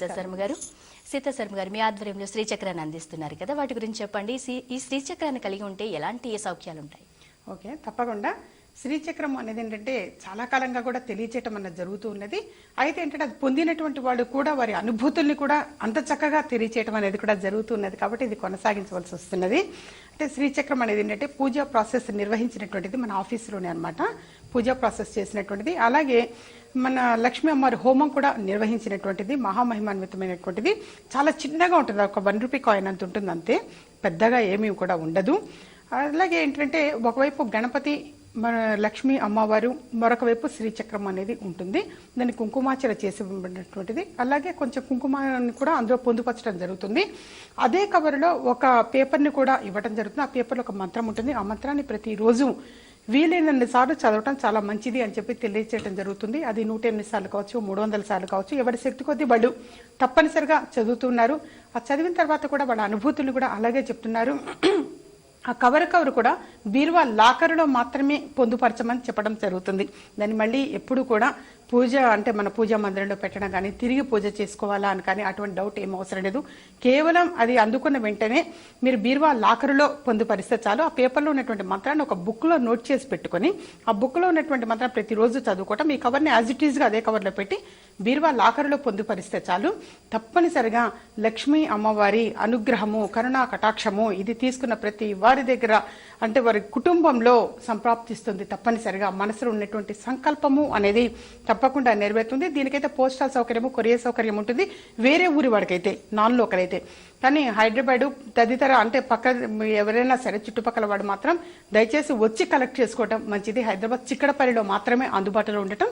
సీతాశర్మ గారు మీ ఆధ్వర్యంలో శ్రీచక్రాన్ని అందిస్తున్నారు కదా, వాటి గురించి చెప్పండి. ఈ శ్రీచక్రాన్ని కలిగి ఉంటే ఎలాంటి సౌఖ్యాలు ఉంటాయి? ఓకే, తప్పకుండా. శ్రీచక్రం అనేది ఏంటంటే చాలా కాలంగా కూడా తెలియచేయటం అన్నది జరుగుతూ ఉన్నది. అయితే ఏంటంటే అది పొందినటువంటి వాళ్ళు కూడా వారి అనుభూతుల్ని కూడా అంత చక్కగా తెలియచేయటం అనేది కూడా జరుగుతున్నది. కాబట్టి ఇది కొనసాగించవలసి వస్తున్నది. అంటే శ్రీచక్రం అనేది ఏంటంటే పూజా ప్రాసెస్ నిర్వహించినటువంటిది మన ఆఫీసులోనే అనమాట. పూజా ప్రాసెస్ చేసినటువంటిది. అలాగే మన లక్ష్మీ అమ్మవారి హోమం కూడా నిర్వహించినటువంటిది, మహామహిమాన్వితమైనటువంటిది. చాలా చిన్నగా ఉంటుంది, ఒక 1 రూపీ కాయిన్ అంత ఉంటుంది, అంతే, పెద్దగా ఏమీ కూడా ఉండదు. అలాగే ఏంటంటే ఒకవైపు గణపతి, మన లక్ష్మీ అమ్మవారు, మరొక వైపు శ్రీచక్రం అనేది ఉంటుంది. దాన్ని కుంకుమార్చన చేసి ఉన్నటువంటిది. అలాగే కొంచెం కుంకుమాన్ని కూడా అందులో పొందుపరచడం జరుగుతుంది. అదే కవర్లో ఒక పేపర్ని కూడా ఇవ్వడం జరుగుతుంది. ఆ పేపర్లో ఒక మంత్రం ఉంటుంది. ఆ మంత్రాన్ని ప్రతిరోజు వీలైనన్ని సార్లు చదవటం చాలా మంచిది అని చెప్పి తెలియచేయడం జరుగుతుంది. అది 108 సార్లు కావచ్చు, 300 సార్లు కావచ్చు, ఎవరి శక్తి కొద్దీ వాళ్ళు తప్పనిసరిగా చదువుతున్నారు. ఆ చదివిన తర్వాత కూడా వాళ్ళ అనుభూతులు కూడా అలాగే చెప్తున్నారు. ఆ కవర్ కూడా బీరువా లాకరులో మాత్రమే పొందుపరచమని చెప్పడం జరుగుతుంది. దాన్ని మళ్ళీ ఎప్పుడు కూడా పూజ అంటే మన పూజా మందిరంలో పెట్టడం కానీ, తిరిగి పూజ చేసుకోవాలా అని కానీ అటువంటి డౌట్ ఏం అవసరం లేదు. కేవలం అది అందుకున్న వెంటనే మీరు బీరువా లాకరులో పొందుపరిస్తే చాలు. ఆ పేపర్లో ఉన్నటువంటి మంత్రాన్ని ఒక బుక్లో నోట్ చేసి పెట్టుకొని ఆ బుక్లో ఉన్నటువంటి మంత్రం ప్రతిరోజు చదువుకోవటం, ఈ కవర్ని యాజ్ ఇట్ ఈస్గా అదే కవర్లో పెట్టి బీరువా లాకరులో పొందుపరిస్తే చాలు. తప్పనిసరిగా లక్ష్మీ అమ్మవారి అనుగ్రహము, కరుణా కటాక్షము ఇది తీసుకున్న ప్రతి వారి దగ్గర అంటే వారి కుటుంబంలో సంప్రాప్తిస్తుంది. తప్పనిసరిగా మనసులో ఉన్నటువంటి సంకల్పము అనేది తప్పకుండా నెరవేరుతుంది. దీనికైతే పోస్టల్ సౌకర్యము, కొరియర్ సౌకర్యం ఉంటుంది, వేరే ఊరి వాడికైతే, నాన్ లోకల్ అయితే. కానీ హైదరాబాదు తదితర అంటే పక్క ఎవరైనా సరే చుట్టుపక్కల వాడు మాత్రం దయచేసి వచ్చి కలెక్ట్ చేసుకోవటం మంచిది. హైదరాబాద్ చిక్కడపల్లిలో మాత్రమే అందుబాటులో ఉండటం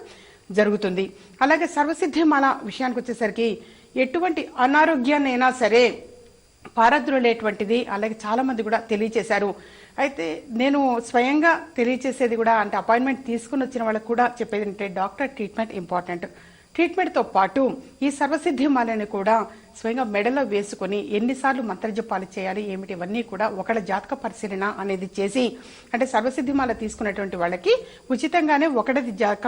జరుగుతుంది. అలాగే సర్వసిద్ధిమాల విషయానికి వచ్చేసరికి ఎటువంటి అనారోగ్యాన్నైనా సరే పారద్రోలేటువంటిది. అలాగే చాలా మంది కూడా తెలియచేశారు. అయితే నేను స్వయంగా తెలియచేసేది కూడా అంటే అపాయింట్మెంట్ తీసుకుని వచ్చిన వాళ్ళకు కూడా చెప్పేది అంటే డాక్టర్ ట్రీట్మెంట్ ఇంపార్టెంట్. ట్రీట్మెంట్తో పాటు ఈ సర్వసిద్ధిమాలని కూడా స్వయంగా మెడలో వేసుకొని ఎన్నిసార్లు మంత్రజపాలు చేయాలి ఏమిటి ఇవన్నీ కూడా ఒకళ్ళ జాతక పరిశీలన అనేది చేసి, అంటే సర్వసిద్ధిమాల తీసుకున్నటువంటి వాళ్ళకి ఉచితంగానే ఒకటి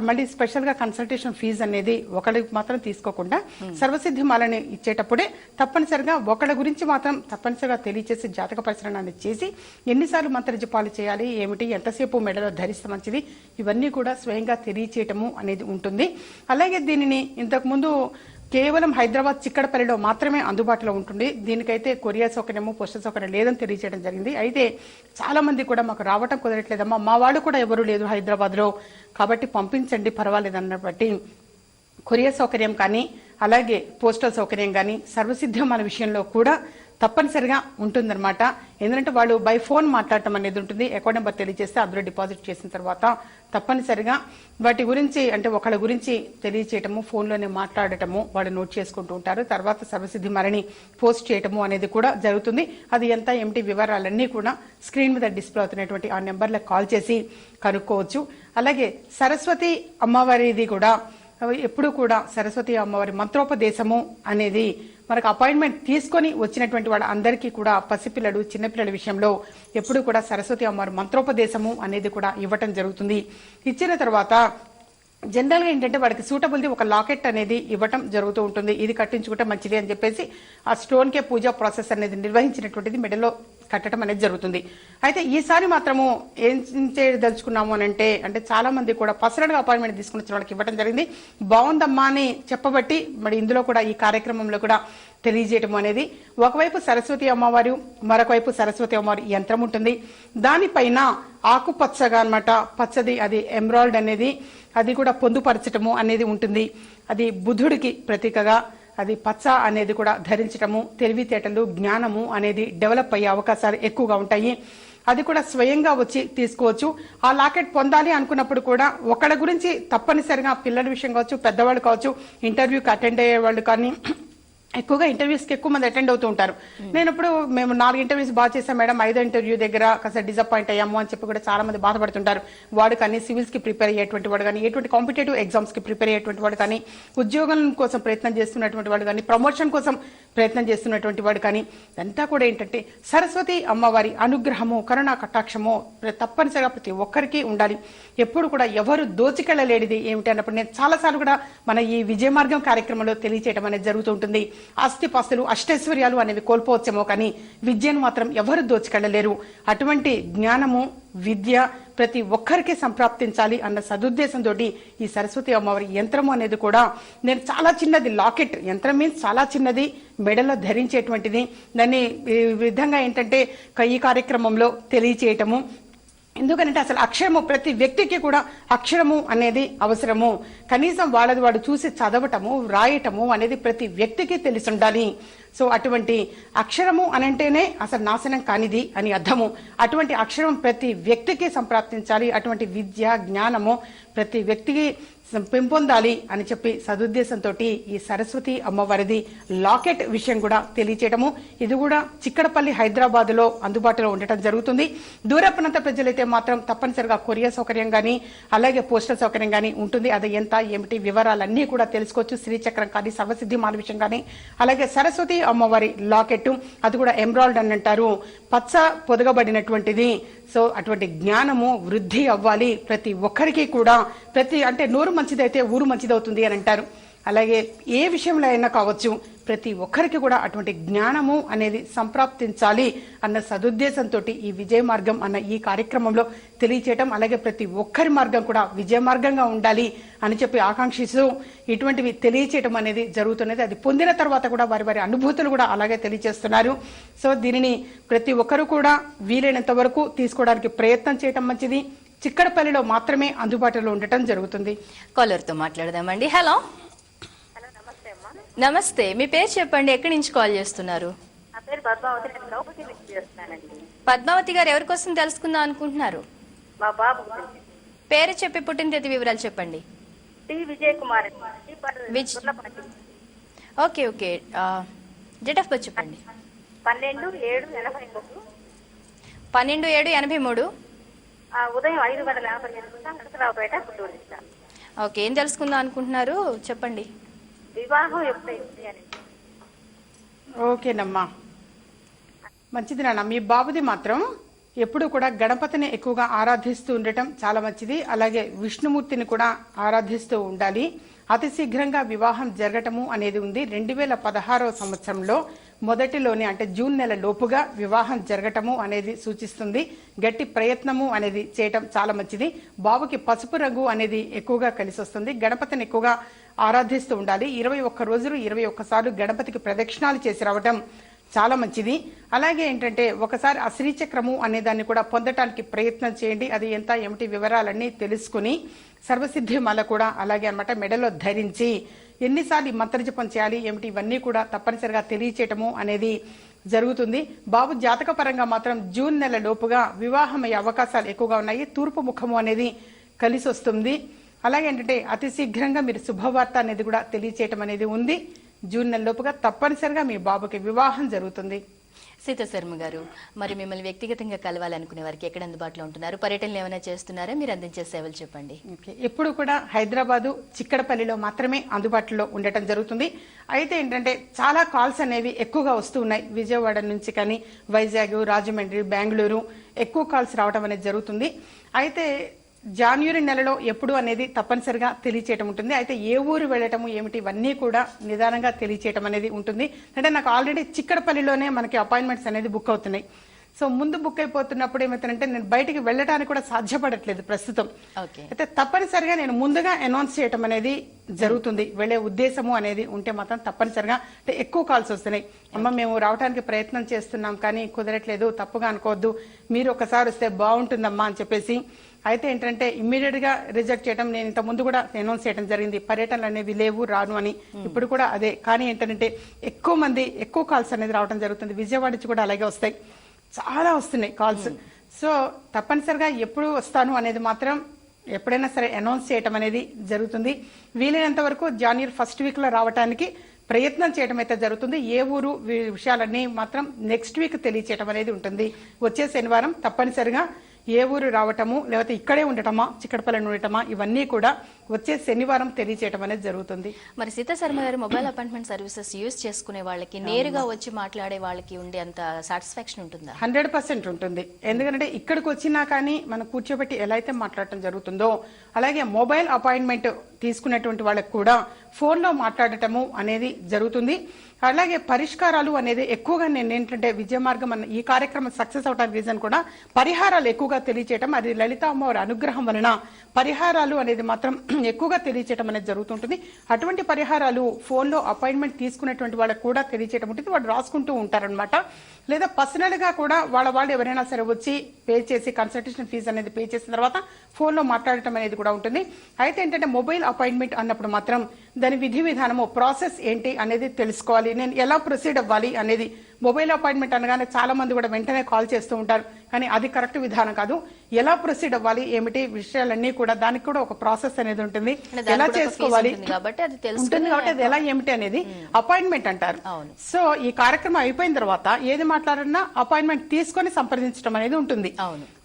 మళ్ళీ స్పెషల్గా కన్సల్టేషన్ ఫీజు అనేది ఒకళ్ళకి మాత్రం తీసుకోకుండా సర్వసిద్ధిమాలని ఇచ్చేటప్పుడే తప్పనిసరిగా ఒకళ్ళ గురించి మాత్రం తప్పనిసరిగా తెలియచేసి జాతక పరిశీలన అనేది చేసి ఎన్నిసార్లు మంత్రజపాలు చేయాలి ఏమిటి, ఎంతసేపు మెడలో ధరిస్తే మంచిది, ఇవన్నీ కూడా స్వయంగా తెలియచేయటము అనేది ఉంటుంది. అలాగే దీనిని ఇంతకుముందు కేవలం హైదరాబాద్ చిక్కడపల్లిలో మాత్రమే అందుబాటులో ఉంటుంది. దీనికైతే కొరియర్ సౌకర్యము, పోస్టల్ సౌకర్యం లేదని తెలియజేయడం జరిగింది. అయితే చాలా మంది కూడా మాకు రావటం కుదరట్లేదమ్మా, మా వాళ్ళు కూడా ఎవరు లేదు హైదరాబాద్లో, కాబట్టి పంపించండి పర్వాలేదు అన్నబట్టి కొరియర్ సౌకర్యం కానీ అలాగే పోస్టల్ సౌకర్యం కానీ సర్వసిద్ధమాల విషయంలో కూడా తప్పనిసరిగా ఉంటుందన్నమాట. ఎందుకంటే వాళ్ళు బై ఫోన్ మాట్లాడటం అనేది ఉంటుంది. అకౌంట్ నెంబర్ తెలియజేస్తే అందులో డిపాజిట్ చేసిన తర్వాత తప్పనిసరిగా వాటి గురించి అంటే ఒకళ్ళ గురించి తెలియచేయటము, ఫోన్లోనే మాట్లాడటము వాళ్ళు నోట్ చేసుకుంటూ ఉంటారు. తర్వాత సర్వసిద్ధిమాలని పోస్ట్ చేయటము అనేది కూడా జరుగుతుంది. అది ఎంత ఏమిటి వివరాలన్నీ కూడా స్క్రీన్ మీద డిస్ప్లే అవుతున్నటువంటి ఆ నెంబర్లకు కాల్ చేసి కనుక్కోవచ్చు. అలాగే సరస్వతి అమ్మవారిది కూడా ఎప్పుడు కూడా సరస్వతి అమ్మవారి మంత్రోపదేశము అనేది మనకు అపాయింట్మెంట్ తీసుకొని వచ్చినటువంటి వాళ్ళ అందరికీ కూడా పసిపిల్లలు, చిన్నపిల్లల విషయంలో ఎప్పుడు కూడా సరస్వతి అమ్మవారి మంత్రోపదేశము అనేది కూడా ఇవ్వటం జరుగుతుంది. ఇచ్చిన తర్వాత జనరల్గా ఏంటంటే వాడికి సూటబుల్ది ఒక లాకెట్ అనేది ఇవ్వటం జరుగుతూ ఉంటుంది. ఇది కట్టించుకుంటే మంచిది అని చెప్పేసి ఆ స్టోన్కే పూజా ప్రాసెస్ అనేది నిర్వహించినటువంటిది మెడలో కట్టడం అనేది జరుగుతుంది. అయితే ఈసారి మాత్రము ఏం చేయదలుచుకున్నాము అని అంటే చాలా మంది కూడా పర్సనల్గా అపాయింట్మెంట్ తీసుకుని వచ్చిన వాళ్ళకి ఇవ్వడం జరిగింది. బాగుందమ్మా అని చెప్పబట్టి మరి ఇందులో కూడా ఈ కార్యక్రమంలో కూడా తెలియజేయటం అనేది, ఒకవైపు సరస్వతి అమ్మవారు, మరొక వైపు సరస్వతి అమ్మవారి యంత్రం ఉంటుంది. దానిపైన ఆకుపచ్చగా అనమాట పచ్చది అది ఎమరాల్డ్ అనేది అది కూడా పొందుపరచటము అనేది ఉంటుంది. అది బుధుడికి ప్రతీకగా అది పచ్చ అనేది కూడా ధరించటము, తెలివితేటలు, జ్ఞానము అనేది డెవలప్ అయ్యే అవకాశాలు ఎక్కువగా ఉంటాయి. అది కూడా స్వయంగా వచ్చి తీసుకోవచ్చు. ఆ లాకెట్ పొందాలి అనుకున్నప్పుడు కూడా ఒకళ్ళ గురించి తప్పనిసరిగా పిల్లల విషయం కావచ్చు, పెద్దవాళ్ళు కావచ్చు, ఇంటర్వ్యూకి అటెండ్ అయ్యే వాళ్ళు కానీ ఎక్కువగా ఇంటర్వ్యూస్కి ఎక్కువ మంది అటెండ్ అవుతూ ఉంటారు. నేను ఇప్పుడు మేము 4 ఇంటర్వ్యూస్ బాగా చేసాం మేడం, 5వ ఇంటర్వ్యూ దగ్గర కాస్త డిసప్పాయింట్ అయ్యాము అని చెప్పి కూడా చాలా మంది బాధపడుతుంటారు. వాడు కానీ సివిల్స్ కి ప్రిపేర్ అయ్యేటువంటి వాడు కానీ, ఎటువంటి కాంపిటేటివ్ ఎగ్జామ్స్ కి ప్రిపేర్ అయ్యేటువంటి వాడు కానీ, ఉద్యోగం కోసం ప్రయత్నం చేస్తున్నటువంటి వాడు కానీ, ప్రమోషన్ కోసం ప్రయత్నం చేస్తున్నటువంటి వాడు కానీ, అంతా కూడా ఏంటంటే సరస్వతి అమ్మవారి అనుగ్రహము, కరుణా కటాక్షము తప్పనిసరిగా ప్రతి ఒక్కరికి ఉండాలి. ఎప్పుడు కూడా ఎవరు దోచికెళ్ళలేనిది ఏమిటి అన్నప్పుడు నేను చాలాసార్లు కూడా మన ఈ విజయ మార్గం కార్యక్రమంలో తెలియచేయడం అనేది జరుగుతూ ఉంటుంది. ఆస్తిపాస్తులు, అష్టైశ్వర్యాలు అనేవి కోల్పోవచ్చేమో కానీ విద్యను మాత్రం ఎవరు దోచుకెళ్లలేరు. అటువంటి జ్ఞానము, విద్య ప్రతి ఒక్కరికి సంప్రాప్తించాలి అన్న సదుద్దేశంతో ఈ సరస్వతి అమ్మవారి యంత్రము అనేది కూడా నేను చాలా చిన్నది, లాకెట్ యంత్రం మీన్స్ చాలా చిన్నది, మెడలో ధరించేటువంటిది. దాన్ని ఈ విధంగా ఏంటంటే ఈ కార్యక్రమంలో తెలియచేయటము. ఎందుకంటే అసలు అక్షరము ప్రతి వ్యక్తికి కూడా అక్షరము అనేది అవసరము. కనీసం వాళ్ళది వాడు చూసి చదవటము, రాయటము అనేది ప్రతి వ్యక్తికి తెలిసి ఉండాలి. సో అటువంటి అక్షరము అనంటేనే అసలు నాశనం కానిది అని అర్థము. అటువంటి అక్షరం ప్రతి వ్యక్తికి సంప్రాప్తించాలి. అటువంటి విద్య, జ్ఞానము ప్రతి వ్యక్తికి పెంపొందాలి అని చెప్పి సదుద్దేశంతో ఈ సరస్వతి అమ్మవారిది లాకెట్ విషయం కూడా తెలియచేయటము. ఇది కూడా చిక్కడపల్లి హైదరాబాద్ లో అందుబాటులో ఉండటం జరుగుతుంది. దూర ప్రాంత ప్రజలైతే మాత్రం తప్పనిసరిగా కొరియర్ సౌకర్యం కానీ, అలాగే పోస్టల్ సౌకర్యం కానీ ఉంటుంది. అది ఎంత ఏమిటి వివరాలన్నీ కూడా తెలుసుకోవచ్చు. శ్రీచక్రం కానీ, సర్వసిద్ధి మాల విషయం కానీ, అలాగే సరస్వతి అమ్మవారి లాకెట్, అది కూడా ఎంబ్రాయిడ్ అని అంటారు, పచ్చ పొదగబడినటువంటిది. సో అటువంటి జ్ఞానము వృద్ధి అవ్వాలి ప్రతి ఒక్కరికి కూడా. అంటే నోరు మంచిదైతే ఊరు మంచిదవుతుంది అని అంటారు. అలాగే ఏ విషయంలో అయినా కావచ్చు, ప్రతి ఒక్కరికి కూడా అటువంటి జ్ఞానము అనేది సంప్రాప్తించాలి అన్న సదుద్దేశంతో ఈ విజయ మార్గం అన్న ఈ కార్యక్రమంలో తెలియచేయటం, అలాగే ప్రతి ఒక్కరి మార్గం కూడా విజయ మార్గంగా ఉండాలి అని చెప్పి ఆకాంక్షిస్తూ ఇటువంటివి తెలియచేయటం అనేది జరుగుతున్నది. అది పొందిన తర్వాత కూడా వారి వారి అనుభూతులు కూడా అలాగే తెలియజేస్తున్నారు. సో దీనిని ప్రతి ఒక్కరు కూడా వీలైనంత వరకు తీసుకోవడానికి ప్రయత్నం చేయటం మంచిది. చిక్కడపల్లిలో మాత్రమే అందుబాటులో ఉండటం జరుగుతుంది. కాలర్తో మాట్లాడదామండి. హలో, నమస్తే. మీ పేరు చెప్పండి, ఎక్కడి నుంచి కాల్ చేస్తున్నారు? నా పేరు పద్మావతి, నేను లోపలి నుంచి చేస్తున్నానండి. పద్మావతి గారు ఎవరి కోసం తెలుసుకుందాం అనుకుంటున్నారు? మా బాబు పేరు చెప్పి పుట్టిన తేదీ వివరాలు చెప్పండి. T Vijay Kumar. Okay okay. Date of birth చెప్పండి. 12/7/83. 12/7/83. ఉదయం 5:58 నరసరావుపేట, గుంటూరు జిల్లా. ఓకే, ఏం తెలుసుకుందాం అనుకుంటున్నారు చెప్పండి. వివాహం ఎప్పుడైంది అని. ఓకేనమ్మా, మంచిది నాన్న. మీ బాబుది మాత్రం ఎప్పుడు కూడా గణపతిని ఎక్కువగా ఆరాధిస్తూ ఉండటం చాలా మంచిది. అలాగే విష్ణుమూర్తిని కూడా ఆరాధిస్తూ ఉండాలి. అతి శీఘ్రంగా వివాహం జరగటము అనేది ఉంది. 2016వ సంవత్సరంలో మొదటిలోనే అంటే జూన్ నెల లోపుగా వివాహం జరగటము అనేది సూచిస్తుంది. గట్టి ప్రయత్నము అనేది చేయటం చాలా మంచిది. బాబుకి పసుపు రంగు అనేది ఎక్కువగా కలిసి వస్తుంది. గణపతిని ఎక్కువగా ఆరాధిస్తూ ఉండాలి. 21 రోజులు 21 సార్లు గణపతికి ప్రదక్షిణాలు చేసి రావటం చాలా మంచిది. అలాగే ఏంటంటే ఒకసారి ఆ శ్రీచక్రము అనే దాన్ని కూడా పొందటానికి ప్రయత్నం చేయండి. అది ఎంత ఏమిటి వివరాలన్నీ తెలుసుకుని సర్వసిద్ధి మాల కూడా అలాగే అన్నమాట మెడలో ధరించి ఎన్నిసార్లు మంత్రజపం చేయాలి ఏమిటి ఇవన్నీ కూడా తప్పనిసరిగా తెలియచేయటము అనేది జరుగుతుంది. బాబు జాతక పరంగా మాత్రం జూన్ నెల లోపుగా వివాహమయ్యే అవకాశాలు ఎక్కువగా ఉన్నాయి. తూర్పు ముఖము అనేది కలిసి వస్తుంది. అలాగే ఏంటంటే అతి శీఘ్రంగా మీరు శుభవార్త అనేది కూడా తెలియచేయటం అనేది ఉంది. జూన్ నెల లోపుగా తప్పనిసరిగా మీ బాబుకి వివాహం జరుగుతుంది. సీతాశర్మ గారు, మరి మిమ్మల్ని వ్యక్తిగతంగా కలవాలనుకునే వారికి ఎక్కడ అందుబాటులో ఉంటున్నారు? పర్యటనలు ఏమైనా చేస్తున్నారా? మీరు అందించే సేవలు చెప్పండి. ఎప్పుడు కూడా హైదరాబాదు చిక్కడపల్లిలో మాత్రమే అందుబాటులో ఉండటం జరుగుతుంది. అయితే ఏంటంటే చాలా కాల్స్ అనేవి ఎక్కువగా వస్తూ ఉన్నాయి. విజయవాడ నుంచి కానీ వైజాగ్, రాజమండ్రి, బెంగళూరు ఎక్కువ కాల్స్ రావడం అనేది జరుగుతుంది. అయితే జనవరి నెలలో ఎప్పుడు అనేది తప్పనిసరిగా తెలియచేయటం ఉంటుంది. అయితే ఏ ఊరు వెళ్ళటము ఏమిటి ఇవన్నీ కూడా నిదానంగా తెలియచేయటం అనేది ఉంటుంది. అంటే నాకు ఆల్రెడీ చిక్కడపల్లిలోనే మనకి అపాయింట్మెంట్స్ అనేది బుక్ అవుతున్నాయి. సో ముందు బుక్ అయిపోతున్నప్పుడు ఏమవుతుందంటే నేను బయటికి వెళ్ళడానికి కూడా సాధ్యపడట్లేదు ప్రస్తుతం. అయితే తప్పనిసరిగా నేను ముందుగా అనౌన్స్ చేయటం అనేది జరుగుతుంది. వెళ్లే ఉద్దేశము అనేది ఉంటే మాత్రం తప్పనిసరిగా అంటే ఎక్కువ కాల్స్ వస్తున్నాయి. అమ్మ మేము రావడానికి ప్రయత్నం చేస్తున్నాం కానీ కుదరట్లేదు, తప్పుగా అనుకోవద్దు, మీరు ఒకసారి వస్తే బాగుంటుందమ్మా అని చెప్పేసి. అయితే ఏంటంటే ఇమ్మీడియట్ గా రిజెక్ట్ చేయడం, నేను ఇంత ముందు కూడా అనౌన్స్ చేయడం జరిగింది పర్యటనలు అనేవి లేవు రాను అని. ఇప్పుడు కూడా అదే. కానీ ఏంటంటే ఎక్కువ కాల్స్ అనేది రావడం జరుగుతుంది. విజయవాడ నుంచి కూడా అలాగే వస్తాయి, చాలా వస్తున్నాయి కాల్స్. సో తప్పనిసరిగా ఎప్పుడు వస్తాను అనేది మాత్రం ఎప్పుడైనా సరే అనౌన్స్ చేయటం అనేది జరుగుతుంది. వీలైనంత వరకు జనవరి 1st వీక్ లో రావడానికి ప్రయత్నం చేయడం అయితే జరుగుతుంది. ఏ ఊరు విషయాలన్నీ మాత్రం నెక్స్ట్ వీక్ తెలియచేయడం అనేది ఉంటుంది. వచ్చే శనివారం తప్పనిసరిగా ఏ ఊరు రావటము, లేకపోతే ఇక్కడే ఉండటమా, చిక్కడపల్లిని ఉండటమా, ఇవన్నీ కూడా వచ్చే శనివారం తెలియచేయడం అనేది జరుగుతుంది. మరి సీతా శర్మ గారు మొబైల్ అపాయింట్మెంట్ సర్వీసెస్ యూజ్ చేసుకునే వాళ్ళకి, నేరుగా వచ్చి మాట్లాడే వాళ్ళకి ఉండే అంత సాటిస్ఫాక్షన్ ఉంటుందా? 100% ఉంటుంది. ఎందుకంటే ఇక్కడికి వచ్చినా కానీ మనం కూర్చోబెట్టి ఎలా అయితే మాట్లాడటం జరుగుతుందో, అలాగే మొబైల్ అపాయింట్మెంట్ తీసుకునేటువంటి వాళ్ళకి కూడా ఫోన్లో మాట్లాడటము అనేది జరుగుతుంది. అలాగే పరిష్కారాలు అనేది ఎక్కువగా నేను ఏంటంటే విజయ మార్గం అన్న ఈ కార్యక్రమం సక్సెస్ అవడానికి రీజన్ కూడా పరిహారాలు ఎక్కువగా తెలియచేయటం, అది లలిత అమ్మవారి అనుగ్రహం వలన పరిహారాలు అనేది మాత్రం ఎక్కువగా తెలియచేయటం అనేది జరుగుతుంటుంది. అటువంటి పరిహారాలు ఫోన్లో అపాయింట్మెంట్ తీసుకునేటువంటి వాళ్ళకి కూడా తెలియచేయటం ఉంటుంది. వాళ్ళు రాసుకుంటూ ఉంటారనమాట. లేదా పర్సనల్ గా కూడా వాళ్ళు ఎవరైనా సరే వచ్చి పే చేసి కన్సల్టేషన్ ఫీజు అనేది పే చేసిన తర్వాత ఫోన్లో మాట్లాడటం అనేది కూడా ఉంటుంది. అయితే ఏంటంటే మొబైల్ అపాయింట్మెంట్ అన్నప్పుడు మాత్రం దాని విధి విధానము, ప్రాసెస్ ఏంటి అనేది తెలుసుకోవాలి. నేను ఎలా ప్రొసీడ్ అవ్వాలి అనేది. మొబైల్ అపాయింట్మెంట్ అనగానే చాలా మంది కూడా వెంటనే కాల్ చేస్తూ ఉంటారు, కానీ అది కరెక్ట్ విధానం కాదు. ఎలా ప్రొసీడ్ అవ్వాలి, ఏమిటి విషయాలన్నీ కూడా దానికి కూడా ఒక ప్రాసెస్ అనేది ఉంటుంది. ఎలా చేసుకోవాలి ఉంటుంది కాబట్టి అది ఎలా ఏమిటి అనేది అపాయింట్మెంట్ అంటారు. సో ఈ కార్యక్రమం అయిపోయిన తర్వాత ఏది మాట్లాడినా అపాయింట్మెంట్ తీసుకొని సంప్రదించడం అనేది ఉంటుంది.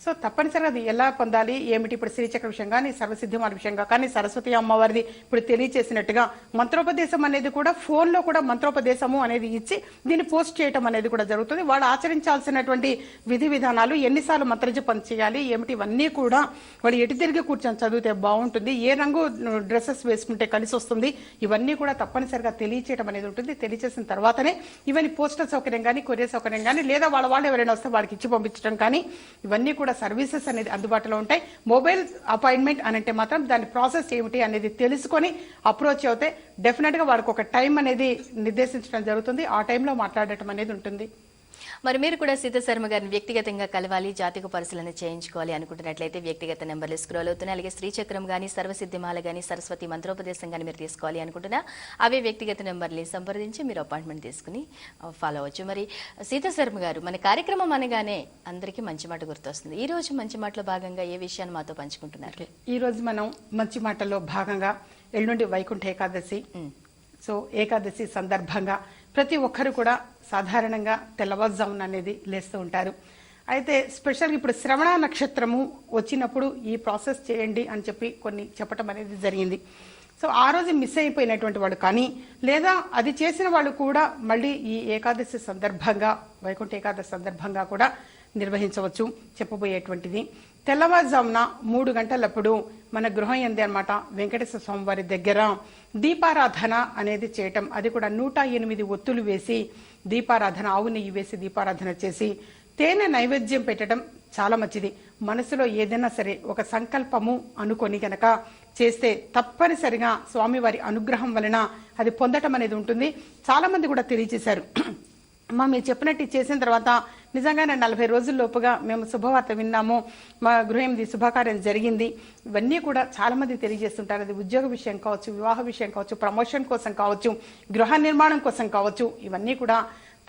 సో తప్పనిసరిగా అది ఎలా పొందాలి, ఏమిటి, ఇప్పుడు శ్రీచక్ర విషయం కానీ, సర్వసిద్ధిమాల విషయంగా కానీ, సరస్వతి అమ్మవారిది ఇప్పుడు తెలియచేసినట్టుగా మంత్రోపదేశం అనేది కూడా ఫోన్ లో కూడా మంత్రోపదేశము అనేది ఇచ్చి దీన్ని పోస్ట్ చేయటం అనేది కూడా జరుగుతుంది. వాళ్ళు ఆచరించాల్సినటువంటి విధి విధానాలు, ఎన్నిసార్లు మంత్రజపం చేయాలి, ఏమిటి, ఇవన్నీ కూడా వాళ్ళు ఎటు తిరిగి కూర్చొని చదివితే బాగుంటుంది, ఏ రంగు డ్రెస్సెస్ వేసుకుంటే కలిసి వస్తుంది, ఇవన్నీ కూడా తప్పనిసరిగా తెలియచేయడం అనేది ఉంటుంది. తెలియచేసిన తర్వాతనే ఇవన్నీ పోస్టల్ సౌకర్యం కానీ, కొరియర్ సౌకర్యం కానీ, లేదా వాళ్ళు ఎవరైనా వస్తే వారికి ఇచ్చి పంపించడం కానీ, ఇవన్నీ కూడా సర్వీసెస్ అనేది అందుబాటులో ఉంటాయి. మొబైల్ అపాయింట్మెంట్ అనంటే మాత్రం దాని ప్రాసెస్ ఏమిటి అనేది తెలుసుకొని అప్రోచ్ అవుతే డెఫినెట్ గా వాడికి ఒక టైం అనేది నిర్దేశించడం జరుగుతుంది. ఆ టైంలో మాట్లాడటం అనేది ఉంటుంది. మరి మీరు కూడా సీతా శర్మ గారిని వ్యక్తిగతంగా కలవాలి, జాతక పరిశీలన చేయించుకోవాలి అనుకుంటున్నట్లయితే వ్యక్తిగత నెంబర్లు స్క్రోల్ అవుతున్నాయి. అలాగే శ్రీచక్రం కానీ, సర్వసిద్ధిమాల కానీ, సరస్వతి మంత్రోపదేశం కానీ మీరు తీసుకోవాలి అనుకుంటున్నా అవే వ్యక్తిగత నెంబర్ని సంప్రదించి మీరు అపాయింట్మెంట్ తీసుకుని ఫాలో అవ్వచ్చు. మరి సీతా శర్మ గారు, మన కార్యక్రమం అనగానే అందరికీ మంచి మాట గుర్తొస్తుంది. ఈ రోజు మంచి మాటలో భాగంగా ఏ విషయాన్ని మాతో పంచుకుంటున్నారు? ఈ రోజు మనం మంచి మాటల్లో భాగంగా ఎల్లుండి వైకుంఠ ఏకాదశి. సో ఏకాదశి సందర్భంగా ప్రతి ఒక్కరు కూడా సాధారణంగా తెల్లవారుజామున అనేది లేస్తూ ఉంటారు. అయితే స్పెషల్గా ఇప్పుడు శ్రవణ నక్షత్రము వచ్చినప్పుడు ఈ ప్రాసెస్ చేయండి అని చెప్పి కొన్ని చెప్పటం అనేది జరిగింది. సో ఆ రోజు మిస్ అయిపోయినటువంటి వాళ్ళు కానీ, లేదా అది చేసిన వాళ్ళు కూడా మళ్ళీ ఈ ఏకాదశి సందర్భంగా, వైకుంఠ ఏకాదశి సందర్భంగా కూడా నిర్వహించవచ్చు. చెప్పబోయేటువంటిది తెల్లవారుజామున 3 గంటలప్పుడు మన గృహం ఎందే అనమాట వెంకటేశ్వర స్వామి వారి దగ్గర దీపారాధన అనేది చేయటం. అది కూడా 108 ఒత్తులు వేసి దీపారాధన, ఆవు నెయ్యి వేసి దీపారాధన చేసి తేనె నైవేద్యం పెట్టడం చాలా మంచిది. మనసులో ఏదైనా సరే ఒక సంకల్పము అనుకొని గనక చేస్తే తప్పనిసరిగా స్వామివారి అనుగ్రహం వలన అది పొందటం అనేది ఉంటుంది. చాలా మంది కూడా తెలియజేశారు, మీరు చెప్పినట్టు చేసిన తర్వాత నిజంగానే 40 రోజుల్లోపుగా మేము శుభవార్త విన్నాము, మా గృహం శుభకార్యం జరిగింది. ఇవన్నీ కూడా చాలా మంది తెలియజేస్తుంటారు. అది ఉద్యోగ విషయం కావచ్చు, వివాహ విషయం కావచ్చు, ప్రమోషన్ కోసం కావచ్చు, గృహ నిర్మాణం కోసం కావచ్చు. ఇవన్నీ కూడా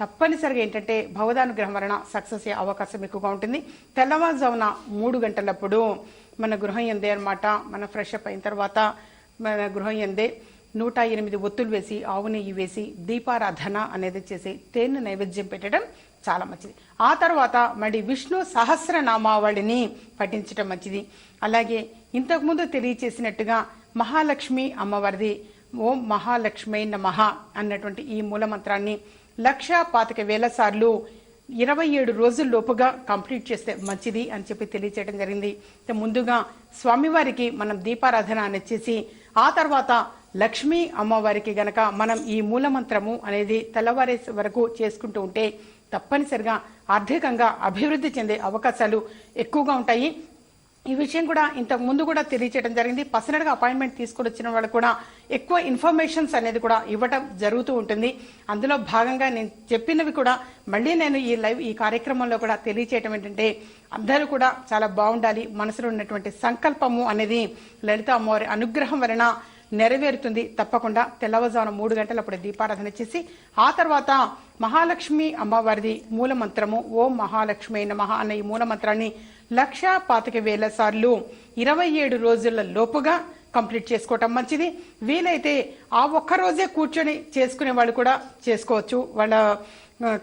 తప్పనిసరిగా ఏంటంటే భగవదానుగ్రహం వలన సక్సెస్ అయ్యే అవకాశం ఎక్కువగా ఉంటుంది. తెల్లవారుజామున 3 గంటలప్పుడు మన గృహం ఎందే అనమాట, మన ఫ్రెష్ అప్ అయిన తర్వాత మన గృహం ఎందే 108 ఒత్తులు వేసి, ఆవు నెయ్యి వేసి దీపారాధన అనేది చేసి తేనె నైవేద్యం పెట్టడం చాలా మంచిది. ఆ తర్వాత మళ్ళీ విష్ణు సహస్రనామావళిని పఠించడం మంచిది. అలాగే ఇంతకుముందు తెలియచేసినట్టుగా మహాలక్ష్మి అమ్మవారిది ఓం మహాలక్ష్మీ నమః అన్నటువంటి ఈ మూల మంత్రాన్ని 1,25,000 సార్లు 27 రోజుల్లోపుగా కంప్లీట్ చేస్తే మంచిది అని చెప్పి తెలియచేయడం జరిగింది. ముందుగా స్వామివారికి మనం దీపారాధన అనేది చేసి, ఆ తర్వాత లక్ష్మీ అమ్మవారికి గనక మనం ఈ మూల మంత్రము అనేది తెల్లవారే వరకు చేసుకుంటూ ఉంటే తప్పనిసరిగా ఆర్థికంగా అభివృద్ధి చెందే అవకాశాలు ఎక్కువగా ఉంటాయి. ఈ విషయం కూడా ఇంతకు ముందు కూడా తెలియచేయడం జరిగింది. పర్సనల్ గా అపాయింట్మెంట్ తీసుకొని వచ్చిన వాళ్ళు కూడా ఎక్కువ ఇన్ఫర్మేషన్స్ అనేది కూడా ఇవ్వటం జరుగుతూ ఉంటుంది. అందులో భాగంగా నేను చెప్పినవి కూడా మళ్ళీ నేను ఈ కార్యక్రమంలో కూడా తెలియచేయటం ఏంటంటే, అందరూ కూడా చాలా బాగుండాలి. మనసులో ఉన్నటువంటి సంకల్పము అనేది లలిత అమ్మవారి అనుగ్రహం వలన నెరవేరుతుంది. తప్పకుండా తెల్లవారుజామున 3 గంటలప్పుడు దీపారాధన చేసి, ఆ తర్వాత మహాలక్ష్మి అమ్మవారిది మూల మంత్రము ఓం మహాలక్ష్మీ నమః అన్న ఈ మూల మంత్రాన్ని 1,25,000 సార్లు 27 రోజుల లోపుగా కంప్లీట్ చేసుకోవటం మంచిది. వీలైతే ఆ ఒక్క రోజే కూర్చొని చేసుకునే వాళ్ళు కూడా చేసుకోవచ్చు, వాళ్ళ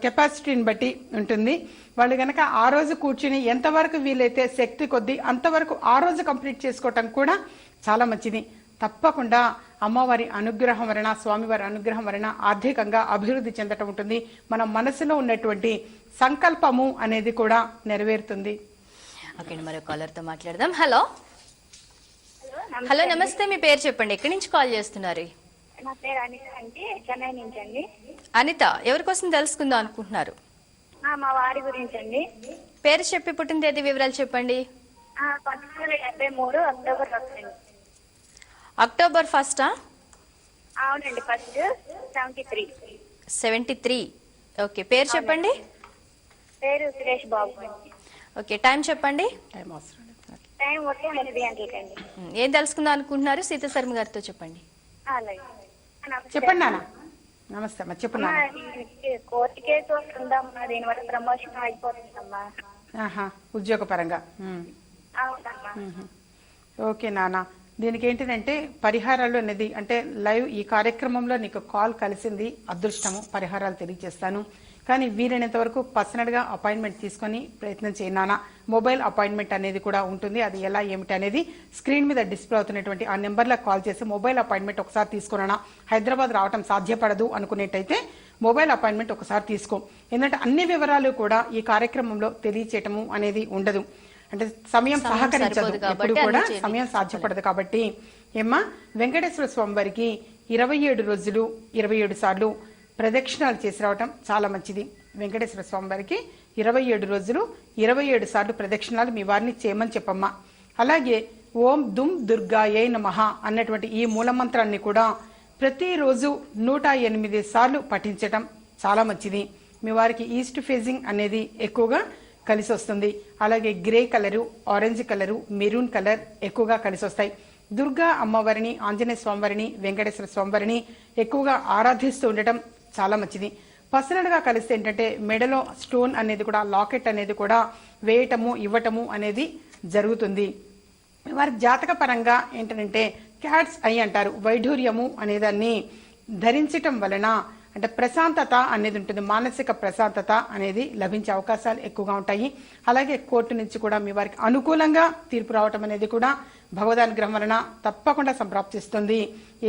కెపాసిటీని బట్టి ఉంటుంది. వాళ్ళు గనక ఆ రోజు కూర్చుని ఎంతవరకు వీలైతే శక్తి కొద్దీ అంతవరకు ఆ రోజు కంప్లీట్ చేసుకోవటం కూడా చాలా మంచిది. తప్పకుండా అమ్మవారి అనుగ్రహం వలన, స్వామివారి అనుగ్రహం వలన ఆర్థికంగా అభివృద్ధి చెందటం ఉంటుంది. మన మనసులో ఉన్నటువంటి సంకల్పము అనేది కూడా నెరవేరుతుంది. ఓకే, మరో కాలర్ తో మాట్లాడదాం. హలో హలో, నమస్తే. మీ పేరు చెప్పండి, ఎక్కడి నుంచి కాల్ చేస్తున్నారు? నా పేరు అనిత అండి, చెన్నై నుంచి అండి. అనిత, ఎవరి కోసం తెలుసుకుందాం అనుకుంటున్నారు? మా వారి గురించి అండి. పేరు చెప్పి పుట్టిన తేదీ వివరాలు చెప్పండి. 1973 అక్టోబర్ 1. అక్టోబర్ 1. అవునండి, 1 73. ఓకే, పేరు చెప్పండి. పేరు సురేష్ బాబు అండి. ఓకే, టైం చెప్పండి. టైం అవసరం లేదు. టైం వచ్చి 8 గంటలకండి. ఏం తెలుసుకుందాం అనుకుంటున్నారు? సీత శర్మ గారితో చెప్పండి. అలాగే. చెప్పండి నాన్న. నమస్తే అమ్మా, చెప్పండి నాన్న. కోర్టు కేసు వస్తుందమ్మా, దీనివల్ల ప్రమోషన్ అయిపోతుందమ్మా. ఉద్యోగపరంగా. అవునమ్మా. ఓకే నాన్న, దీనికి ఏంటిదంటే పరిహారాలు అనేది అంటే లైవ్ ఈ కార్యక్రమంలో నీకు కాల్ కలిసింది అదృష్టము, పరిహారాలు తెలియజేస్తాను. కానీ వీలైనంత వరకు పర్సనల్గా అపాయింట్మెంట్ తీసుకొని ప్రయత్నం చేయనానా. మొబైల్ అపాయింట్మెంట్ అనేది కూడా ఉంటుంది, అది ఎలా ఏమిటి అనేది స్క్రీన్ మీద డిస్ప్లే అవుతున్నటువంటి ఆ నెంబర్లకు కాల్ చేసి మొబైల్ అపాయింట్మెంట్ ఒకసారి తీసుకున్నానా. హైదరాబాద్ రావటం సాధ్యపడదు అనుకునేట్టయితే మొబైల్ అపాయింట్మెంట్ ఒకసారి తీసుకో. ఎందుకంటే అన్ని వివరాలు కూడా ఈ కార్యక్రమంలో తెలియచేయటము అనేది ఉండదు, అంటే సమయం సహకరించదు, ఎప్పుడు కూడా సమయం సాధ్యపడదు. కాబట్టి ఏమ్మా, వెంకటేశ్వర స్వామి వారికి 27 రోజులు 27 సార్లు ప్రదక్షిణాలు చేసి రావటం చాలా మంచిది. వెంకటేశ్వర స్వామి వారికి 27 రోజులు 27 సార్లు ప్రదక్షిణాలు మీ వారిని చేయమని చెప్పమ్మా. అలాగే ఓం దుమ్ దుర్గాయై నమః అన్నటువంటి ఈ మూలమంత్రాన్ని కూడా ప్రతిరోజు 108 సార్లు పఠించటం చాలా మంచిది. మీ వారికి ఈస్ట్ ఫేజింగ్ అనేది ఎక్కువగా కలిసి వస్తుంది. అలాగే grey colour, orange colour, maroon colour ఎక్కువగా కలిసి వస్తాయి. దుర్గా అమ్మవారిని, ఆంజనేయ స్వామివారిని, వెంకటేశ్వర స్వామివారిని ఎక్కువగా ఆరాధిస్తూ ఉండటం చాలా మంచిది. పర్సనల్ గా కలిస్తే ఏంటంటే మెడలో స్టోన్ అనేది కూడా, లాకెట్ అనేది కూడా వేయటము ఇవ్వటము అనేది జరుగుతుంది. వారి జాతక పరంగా ఏంటంటే క్యాట్స్ ఐ అంటారు, వైఢూర్యము అనేదాన్ని ధరించటం వలన అంటే ప్రశాంతత అనేది ఉంటుంది, మానసిక ప్రశాంతత అనేది లభించే అవకాశాలు ఎక్కువగా ఉంటాయి. అలాగే కోర్టు నుంచి కూడా మీ వారికి అనుకూలంగా తీర్పు రావటం అనేది కూడా భగవదానుగ్రహం వలన తప్పకుండా సంప్రాప్తిస్తుంది.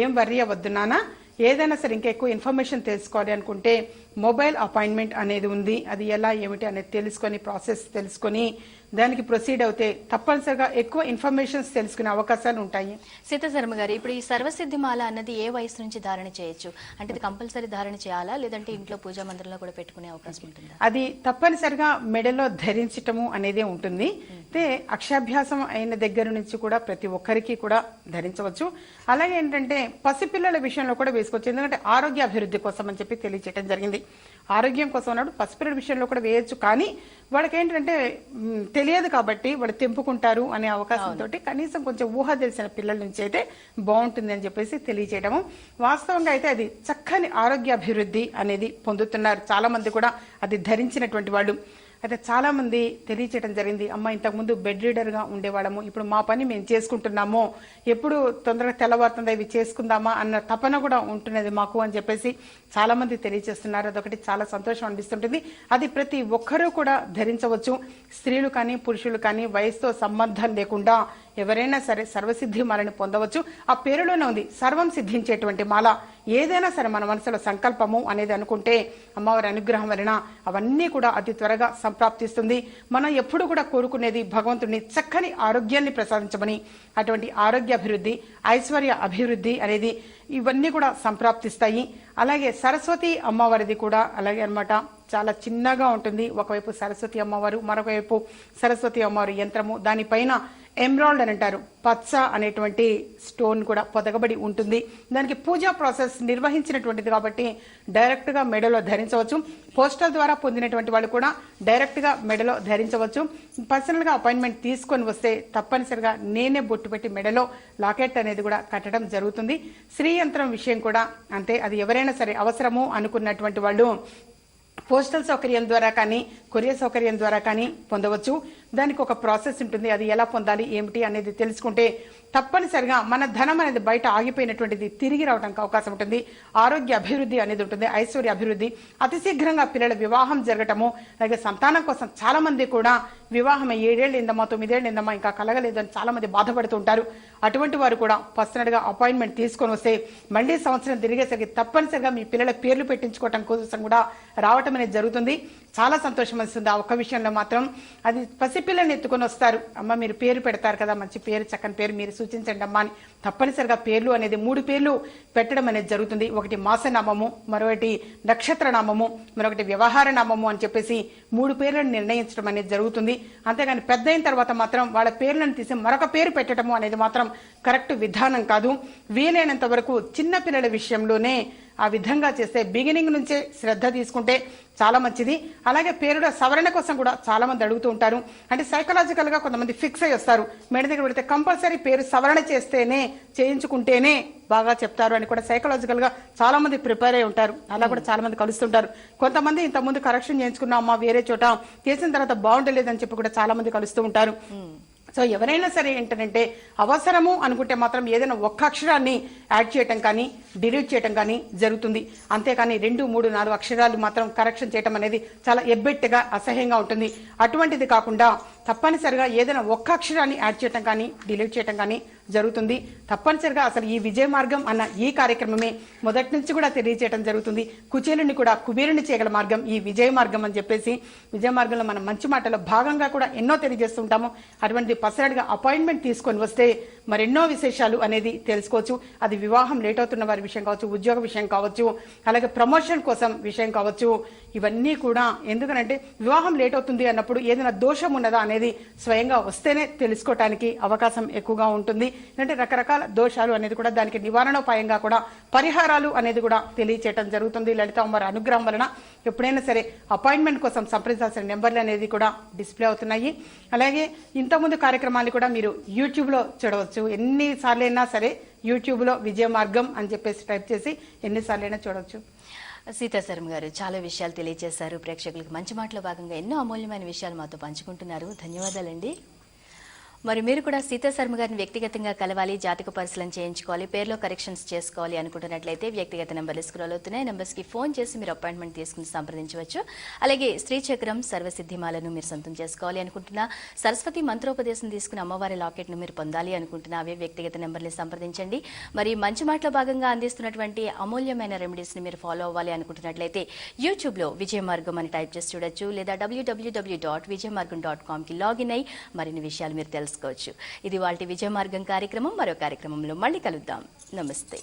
ఏం వర్రీ అవ్వద్దు నాన్న. ఏదైనా సరే ఇంకా ఎక్కువ ఇన్ఫర్మేషన్ తెలుసుకోవాలి అనుకుంటే మొబైల్ అపాయింట్మెంట్ అనేది ఉంది, అది ఎలా ఏమిటి అనేది తెలుసుకొని ప్రాసెస్ తెలుసుకొని దానికి ప్రొసీడ్ అవుతే తప్పనిసరిగా ఎక్కువ ఇన్ఫర్మేషన్స్ తెలుసుకునే అవకాశాలు ఉంటాయి. సీత శర్మ గారు, ఇప్పుడు ఈ సర్వసిద్ధిమాల అన్నది ఏ వయసు నుంచి ధారణ చేయొచ్చు? అంటే ఇది కంపల్సరీ ధారణ చేయాలా, లేదంటే ఇంట్లో పూజా మందిరంలో కూడా పెట్టుకునే అవకాశం ఉంటుందా? అది తప్పనిసరిగా మెడలో ధరించటము అనేది ఉంటుంది. అయితే అక్షాభ్యాసం అయిన దగ్గర నుంచి కూడా ప్రతి ఒక్కరికి కూడా ధరించవచ్చు. అలాగే ఏంటంటే పసిపిల్లల విషయంలో కూడా వేసుకోవచ్చు, ఎందుకంటే ఆరోగ్య అభివృద్ధి కోసం అని చెప్పి తెలియచేయడం జరిగింది. ఆరోగ్యం కోసం అన్నాడు పసిపిల్లల విషయంలో కూడా వేయొచ్చు. కానీ వాళ్ళకి ఏంటంటే తెలియదు కాబట్టి వాళ్ళు తెంపుకుంటారు అనే అవకాశంతో కనీసం కొంచెం ఊహ తెలిసిన పిల్లల నుంచి అయితే బాగుంటుంది అని చెప్పేసి తెలియచేయడము. వాస్తవంగా అయితే అది చక్కని ఆరోగ్య అభివృద్ధి అనేది పొందుతున్నారు చాలా మంది కూడా అది ధరించినటువంటి వాళ్ళు. అయితే చాలా మంది తెలియచేయడం జరిగింది, అమ్మ ఇంతకుముందు బెడ్ రీడర్ గా ఉండేవాళ్ళము, ఇప్పుడు మా పని మేము చేసుకుంటున్నాము, ఎప్పుడు తొందరగా తెల్లవారుతుందా ఇవి చేసుకుందామా అన్న తపన కూడా ఉంటున్నది మాకు అని చెప్పేసి చాలా మంది తెలియజేస్తున్నారు. అదొకటి చాలా సంతోషం అనిపిస్తుంటుంది. అది ప్రతి ఒక్కరూ కూడా ధరించవచ్చు, స్త్రీలు కానీ పురుషులు కానీ వయసుతో సంబంధం లేకుండా ఎవరైనా సరే సర్వసిద్ధి మాలని పొందవచ్చు. ఆ పేరులోనే ఉంది సర్వం సిద్ధించేటువంటి మాల. ఏదైనా సరే మన మనసులో సంకల్పము అనేది అనుకుంటే అమ్మవారి అనుగ్రహం వలన అవన్నీ కూడా అతి త్వరగా సంప్రాప్తిస్తుంది. మనం ఎప్పుడు కూడా కోరుకునేది భగవంతుడిని చక్కని ఆరోగ్యాన్ని ప్రసాదించమని. అటువంటి ఆరోగ్య అభివృద్ధి, ఐశ్వర్య అభివృద్ధి అనేది ఇవన్నీ కూడా సంప్రాప్తిస్తాయి. అలాగే సరస్వతి అమ్మవారిది కూడా అలాగే అన్నమాట, చాలా చిన్నగా ఉంటుంది. ఒకవైపు సరస్వతి అమ్మవారు, మరొక వైపు సరస్వతి అమ్మవారి యంత్రము, దానిపైన ఎమ్రాల్డ్ అని అంటారు పచ్చ అనేటువంటి స్టోన్ కూడా పొదగబడి ఉంటుంది. దానికి పూజా ప్రాసెస్ నిర్వహించినటువంటిది కాబట్టి డైరెక్ట్ గా మెడలో ధరించవచ్చు. పోస్టల్ ద్వారా పొందినటువంటి వాళ్ళు కూడా డైరెక్ట్ గా మెడలో ధరించవచ్చు. పర్సనల్ గా అపాయింట్మెంట్ తీసుకొని వస్తే తప్పనిసరిగా నేనే బొట్టు పెట్టి మెడలో లాకెట్ అనేది కూడా కట్టడం జరుగుతుంది. శ్రీ యంత్రం విషయం కూడా అంతే, అది ఎవరైనా సరే అవసరము అనుకున్నటువంటి వాళ్ళు పోస్టల్ సౌకర్యం ద్వారా కానీ కొరియర్ సౌకర్యం ద్వారా కానీ పొందవచ్చు. దానికి ఒక ప్రాసెస్ ఉంటుంది. అది ఎలా పొందాలి ఏమిటి అనేది తెలుసుకుంటే తప్పనిసరిగా మన ధనం అనేది బయట ఆగిపోయినటువంటిది తిరిగి రావడానికి అవకాశం ఉంటుంది. ఆరోగ్య అభివృద్ధి అనేది ఉంటుంది, ఐశ్వర్య అభివృద్ధి, అతి శీఘ్రంగా పిల్లల వివాహం జరగటము, అలాగే సంతానం కోసం చాలా మంది కూడా వివాహం 7 ఏళ్ళు ఇందమ్మా 9 ఏళ్ళు ఇందమ్మా ఇంకా కలగలేదు అని చాలా మంది బాధపడుతూ ఉంటారు. అటువంటి వారు కూడా పర్సనల్ గా అపాయింట్మెంట్ తీసుకొని వస్తే మళ్ళీ సంవత్సరం తిరిగేసరికి తప్పనిసరిగా మీ పిల్లల పేర్లు పెట్టించుకోవటం కోసం కూడా రావటం అనేది జరుగుతుంది. చాలా సంతోషం వస్తుంది. ఆ ఒక్క విషయంలో మాత్రం అది పసిపిల్లల్ని ఎత్తుకొని వస్తారు. అమ్మ మీరు పేరు పెడతారు కదా, మంచి పేరు, చక్కని పేరు మీరు సూచించండి అమ్మా అని తప్పనిసరిగా పేర్లు అనేది 3 పేర్లు పెట్టడం అనేది జరుగుతుంది. ఒకటి మాసనామము, మరొకటి నక్షత్ర నామము, మరొకటి వ్యవహార నామము అని చెప్పేసి 3 పేర్లను నిర్ణయించడం అనేది జరుగుతుంది. అంతేగాని పెద్ద అయిన తర్వాత మాత్రం వాళ్ళ పేర్లను తీసి మరొక పేరు పెట్టడము అనేది మాత్రం కరెక్ట్ విధానం కాదు. వీలైనంత వరకు చిన్న పిల్లల విషయంలోనే ఆ విధంగా చేస్తే బిగినింగ్ నుంచే శ్రద్ధ తీసుకుంటే చాలా మంచిది. అలాగే పేరుల సవరణ కోసం కూడా చాలా మంది అడుగుతూ ఉంటారు. అంటే సైకలాజికల్ గా కొంతమంది ఫిక్స్ అయ్యి వస్తారు, మేడ దగ్గర పెడితే కంపల్సరీ పేరు సవరణ చేస్తేనే చేయించుకుంటేనే బాగా చెప్తారు అని కూడా సైకలాజికల్ గా చాలా మంది ప్రిపేర్ అయి ఉంటారు. అలా కూడా చాలా మంది కలుస్తుంటారు. కొంతమంది ఇంతకుముందు కరెక్షన్ చేయించుకున్నామా వేరే చోట, చేసిన తర్వాత బాగుండలేదని చెప్పి కూడా చాలా మంది కలుస్తూ ఉంటారు. సో ఎవరైనా సరే ఏంటంటే అవసరము అనుకుంటే మాత్రం ఏదైనా ఒక్క అక్షరాన్ని యాడ్ చేయటం కానీ డిలీట్ చేయటం కానీ జరుగుతుంది. అంతేకాని 2, 3, 4 అక్షరాలు మాత్రం కరెక్షన్ చేయటం అనేది చాలా ఎబ్బెట్టుగా అసహ్యంగా ఉంటుంది. అటువంటిది కాకుండా తప్పనిసరిగా ఏదైనా ఒక్క అక్షరాన్ని యాడ్ చేయటం కానీ డిలీట్ చేయటం కానీ జరుగుతుంది. తప్పనిసరిగా అసలు ఈ విజయ మార్గం అన్న ఈ కార్యక్రమమే మొదటి నుంచి కూడా తెలియజేయడం జరుగుతుంది. కుచేలుని కూడా కుబేరుని చేయగల మార్గం ఈ విజయ మార్గం అని చెప్పేసి విజయ మార్గంలో మనం మంచి మాటలో భాగంగా కూడా ఎన్నో తెలియజేస్తుంటాము. అటువంటి పర్సనల్ గా అపాయింట్మెంట్ తీసుకొని వస్తే మరెన్నో విశేషాలు అనేది తెలుసుకోవచ్చు. అది వివాహం లేట్ అవుతున్న వారి విషయం కావచ్చు, ఉద్యోగ విషయం కావచ్చు, అలాగే ప్రమోషన్ కోసం విషయం కావచ్చు. ఇవన్నీ కూడా ఎందుకనంటే వివాహం లేట్ అవుతుంది అన్నప్పుడు ఏదైనా దోషం ఉన్నదా అనేది స్వయంగా వస్తేనే తెలుసుకోవటానికి అవకాశం ఎక్కువగా ఉంటుంది. అంటే రకరకాల దోషాలు అనేది కూడా దానికి నివారణోపాయంగా కూడా పరిహారాలు అనేది కూడా తెలియచేయడం జరుగుతుంది. లలిత అమ్మవారి అనుగ్రహం వలన ఎప్పుడైనా సరే అపాయింట్మెంట్ కోసం సంప్రదించాల్సిన నెంబర్లు అనేది కూడా డిస్ప్లే అవుతున్నాయి. అలాగే ఇంతకుముందు కార్యక్రమాన్ని కూడా మీరు యూట్యూబ్ లో చూడవచ్చు. ఎన్నిసార్లు అయినా సరే యూట్యూబ్ లో విజయ మార్గం అని చెప్పేసి టైప్ చేసి ఎన్నిసార్లు అయినా చూడవచ్చు. సీతాశర్మ గారు చాలా విషయాలు తెలియజేశారు. ప్రేక్షకులకు మంచి మాటలో భాగంగా ఎన్నో అమూల్యమైన విషయాలు మాతో పంచుకుంటున్నారు. ధన్యవాదాలండి. మరి మీరు కూడా సీతాశర్మ గారిని వ్యక్తిగతంగా కలవాలి, జాతక పరిశీలన చేయించుకోవాలి, పేర్లో కరెక్షన్స్ చేసుకోవాలి అనుకుంటున్నట్లయితే వ్యక్తిగత నెంబర్లు స్క్రోల్ అవుతున్నాయి. నెంబర్స్ కి ఫోన్ చేసి మీరు అపాయింట్మెంట్ తీసుకుని సంప్రదించవచ్చు. అలాగే శ్రీచక్రం సర్వసిద్ధిమాలను మీరు సొంతం చేసుకోవాలి అనుకుంటున్నా, సరస్వతి మంత్రోపదేశం తీసుకుని అమ్మవారి లాకెట్ ను మీరు పొందాలి అనుకుంటున్నా అవే వ్యక్తిగత నెంబర్ని సంప్రదించండి. మరి మంచి మాటలో భాగంగా అందిస్తున్నటువంటి అమూల్యమైన రెమెడీస్ ని మీరు ఫాలో అవ్వాలి అనుకుంటున్నట్లయితే యూట్యూబ్ లో విజయ మార్గం అని టైప్ చేసి చూడొచ్చు, లేదా www.vijaymargam.com కి లాగిన్ అయ్యి మరిన్ని విషయాలు మీరు తెలుసుకోవచ్చు. ఇది వాటి విజయ మార్గం కార్యక్రమం. మరో కార్యక్రమంలో మళ్ళీ కలుద్దాం. నమస్తే.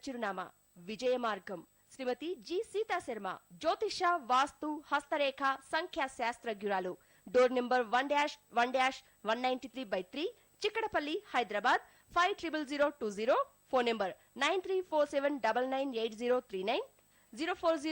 చిరునామా విజయ మార్గం, శ్రీమతి జి సీతాశర్మ, జ్యోతిష, వాస్తు, హస్తరేఖ, సంఖ్యా శాస్త్రజ్ఞురాలు. Door number 1-1-193/3, Chikkadpally, Hyderabad 500020. Phone number 9347998039 040